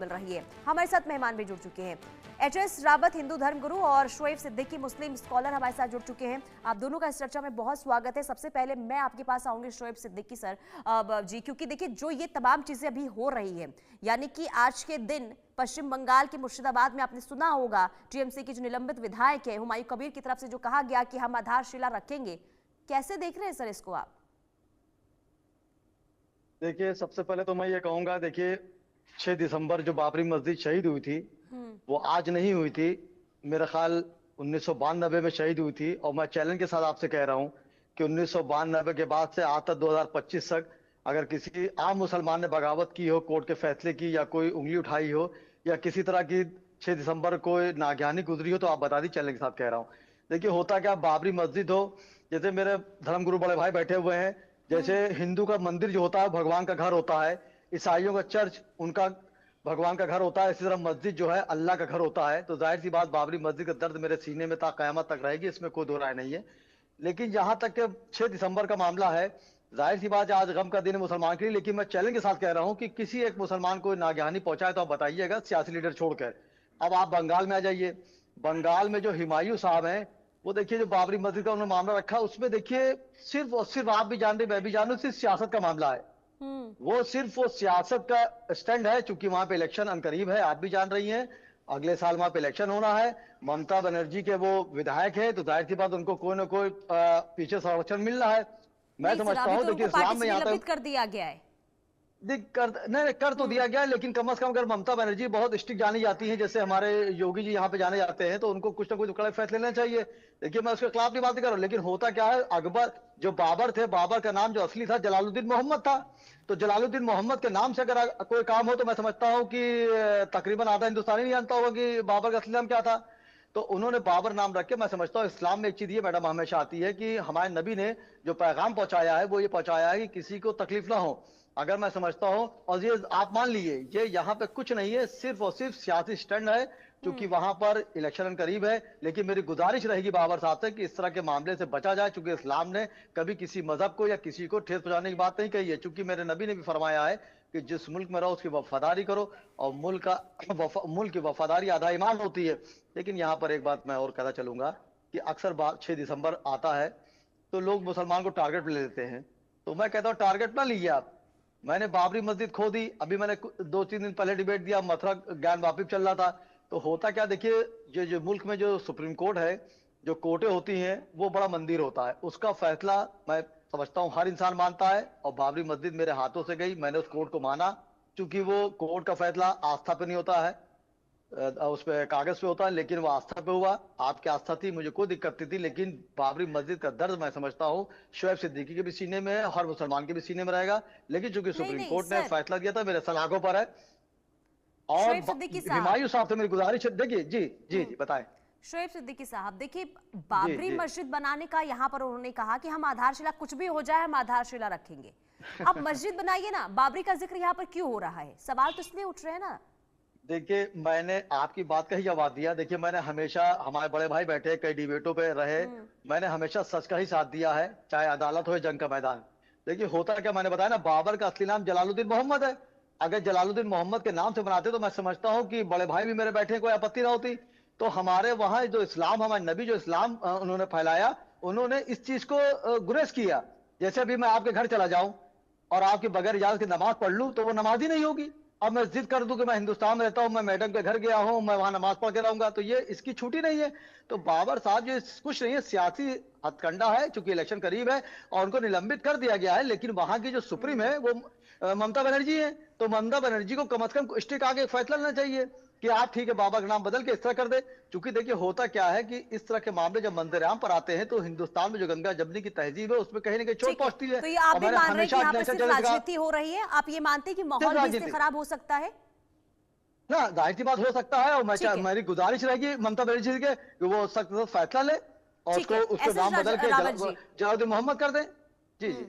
मिल रही है। हमारे साथ मेहमान भी जुड़ चुके हैं। एचएस रावत हिंदू धर्म गुरु और शोएब सिद्दीकी मुस्लिम स्कॉलर हमारे साथ जुड़ चुके हैं। आप दोनों का इस चर्चा में बहुत स्वागत है। सबसे पहले मैं आपके पास आऊंगी शोएब सिद्दीकी सर जी, क्योंकि देखिए जो ये तमाम चीजें अभी हो रही है, यानी कि आज के दिन पश्चिम बंगाल के मुर्शिदाबाद में आपने सुना होगा टीएमसी की जो निलंबित विधायक है हुमायूं कबीर की तरफ से जो कहा गया कि हम आधारशिला रखेंगे, कैसे देख रहे हैं सर इसको आप? देखिए, सबसे पहले तो मैं ये कहूंगा, देखिए 6 दिसंबर जो बाबरी मस्जिद शहीद हुई थी वो आज नहीं हुई थी। मेरा ख्याल 1992 में शहीद हुई थी। और मैं चैलेंज के साथ आपसे कह रहा हूं कि 1992 के बाद से आज तक 2025 तक अगर किसी आम मुसलमान ने बगावत की हो, कोर्ट के फैसले की, या कोई उंगली उठाई हो, या किसी तरह की 6 दिसंबर को नागहानी गुजरी हो, तो आप बता दी। चैलेंज के साथ कह रहा हूँ। देखिए, होता क्या, बाबरी मस्जिद हो, जैसे मेरे धर्मगुरु बड़े भाई बैठे हुए हैं, जैसे हिंदू का मंदिर जो होता है भगवान का घर होता है, ईसाइयों का चर्च उनका भगवान का घर होता है, इसी तरह मस्जिद जो है अल्लाह का घर होता है। तो जाहिर सी बात, बाबरी मस्जिद का दर्द मेरे सीने में ता कयामत तक रहेगी, इसमें कोई दो राय नहीं है। लेकिन जहां तक के 6 दिसंबर का मामला है, जाहिर सी बात है आज गम का दिन है मुसलमान के लिए, लेकिन मैं चैलेंज के साथ कह रहा हूं कि किसी एक मुसलमान को नागहानी पहुंचाए तो आप बताइएगा, सियासी लीडर छोड़कर। अब आप बंगाल में आ जाइए। बंगाल में जो हुमायूं साहब हैं, वो देखिए जो बाबरी मस्जिद का उन्होंने मामला रखा, उसमें देखिए सिर्फ और सिर्फ आप भी जान रहे, मैं भी जान रहा हूं, सिर्फ सियासत का मामला है। वो सिर्फ वो सियासत का स्टैंड है, क्योंकि वहां पे इलेक्शन अनकरीब है, आप भी जान रही हैं। अगले साल वहां पे इलेक्शन होना है। ममता बनर्जी के वो विधायक है, तो जाहिर सी बात उनको कोई ना कोई पीछे संरक्षण मिल रहा है। मैं समझता हूँ देखिए इस्लाम में यहाँ तक कर दिया गया है, नहीं कर तो दिया गया, लेकिन कम से कम अगर ममता बनर्जी बहुत स्ट्रिक्ट जानी जाती है, जैसे हमारे योगी जी यहाँ पे जाने जाते हैं, तो उनको कुछ ना कुछ कड़े फैसले लेना चाहिए। देखिए, मैं उसके खिलाफ नहीं बात कर रहा हूँ, लेकिन होता क्या है, अकबर जो बाबर थे, बाबर का नाम जो असली था जलालुद्दीन मोहम्मद था। तो जलालुद्दीन मोहम्मद के नाम से अगर कोई काम हो, तो मैं समझता हूँ कि तकरीबन आधा हिंदुस्तानी नहीं जानता होगा कि बाबर का असली नाम क्या था। तो उन्होंने बाबर नाम रख के, मैं समझता हूँ इस्लाम में एक चीज ये मैडम हमेशा आती है कि हमारे नबी ने जो पैगाम पहुंचाया है वो ये पहुंचाया है कि किसी को तकलीफ ना हो। अगर मैं समझता हूँ, और ये आप मान लीजिए, ये यहाँ पे कुछ नहीं है, सिर्फ और सिर्फ सियासी स्टैंड है, क्योंकि वहां पर इलेक्शन करीब है। लेकिन मेरी गुजारिश रहेगी बाबर साहब से कि इस तरह के मामले से बचा जाए, क्योंकि इस्लाम ने कभी किसी मजहब को या किसी को ठेस पहुंचाने की बात नहीं कही है। क्योंकि मेरे नबी ने भी फरमाया है कि जिस मुल्क में रहो उसकी वफादारी करो, और मुल्क की वफादारी आधा ईमान होती है। लेकिन यहाँ पर एक बात मैं और कहता चलूंगा कि अक्सर बात 6 दिसंबर आता है तो लोग मुसलमान को टारगेट ले लेते हैं। तो मैं कहता हूँ टारगेट ना लीजिए आप। मैंने बाबरी मस्जिद खो दी, अभी मैंने 2-3 दिन पहले डिबेट दिया, मथुरा ज्ञान वापी चल रहा था। तो होता क्या, देखिए जो मुल्क में जो सुप्रीम कोर्ट है, जो कोर्टें होती हैं, वो बड़ा मंदिर होता है, उसका फैसला मैं समझता हूँ हर इंसान मानता है। और बाबरी मस्जिद मेरे हाथों से गई, मैंने उस कोर्ट को माना, क्योंकि वो कोर्ट का फैसला आस्था पे नहीं होता है, उस पे कागज पे होता है, लेकिन वो आस्था पे हुआ। आपकी आस्था थी, मुझे कोई दिक्कत नहीं थी, लेकिन बाबरी मस्जिद का दर्द मैं समझता हूँ शोएब सिद्दीकी के भी सीने में है, हर मुसलमान के भी सीने में रहेगा। लेकिन चूंकि सुप्रीम कोर्ट ने फैसला दिया था, मेरे सलाखों पर है। और हुमायूं साहब से मेरी गुजारिश है, देखिए जी जी जी बताएं। शोएब सिद्दीकी साहब, देखिए बाबरी मस्जिद बनाने का यहाँ पर उन्होंने कहा कि हम आधारशिला, कुछ भी हो जाए हम आधारशिला रखेंगे। अब मस्जिद बनाइए ना, बाबरी का जिक्र यहाँ पर क्यों हो रहा है? सवाल तो इसलिए उठ रहे हैं ना। देखिए, मैंने आपकी बात का ही जवाब दिया। देखिए, मैंने हमेशा, हमारे बड़े भाई बैठे कई डिबेटों पे रहे, मैंने हमेशा सच का ही साथ दिया है, चाहे अदालत हो या जंग का मैदान। देखिए, होता क्या, मैंने बताया ना, बाबर का असली नाम जलालुद्दीन मोहम्मद है। अगर जलालुद्दीन मोहम्मद के नाम से बनाते तो मैं समझता हूँ कि बड़े भाई भी मेरे बैठे कोई आपत्ति ना होती। तो हमारे वहां जो इस्लाम, हमारे नबी जो इस्लाम उन्होंने फैलाया, उन्होंने इस चीज को गुरेज किया। जैसे अभी मैं आपके घर चला जाऊं और आपके बगैर इजाजत की नमाज पढ़ लूं, तो वो नमाज ही नहीं होगी। अब मैं जिद कर दूं कि मैं हिंदुस्तान में रहता हूं, मैं मैडम के घर गया हूं, मैं वहां नमाज पढ़ के रहूंगा, तो ये इसकी छुट्टी नहीं है। तो बाबर साहब जो कुछ नहीं है, सियासी हथकंडा है, चूंकि इलेक्शन करीब है और उनको निलंबित कर दिया गया है। लेकिन वहां की जो सुप्रीम है वो ममता बनर्जी है। तो ममता बनर्जी को कम से कम स्टिक आगे फैसला लेना चाहिए कि आप ठीक है, बाबा का नाम बदल के इस तरह कर दे। क्योंकि देखिए, होता क्या है कि इस तरह के मामले जब मंदिराम पर आते हैं, तो हिंदुस्तान में जो गंगा जमनी की तहजीब है उसमें कहीं ना कहीं चोट पहुंचती है। तो ये आप भी मान रहे हैं कि यहाँ पर सिर्फ राजनीति हो रही है? आप ये मानते हैं कि माहौल भी इससे खराब हो सकता है ना? जाहिर सी बात हो सकता है। और मेरी गुजारिश रहेगी ममता बनर्जी के कि वो सख्त फैसला ले और उसको नाम बदल के जलालुद्दीन मोहम्मद कर दें। जी जी।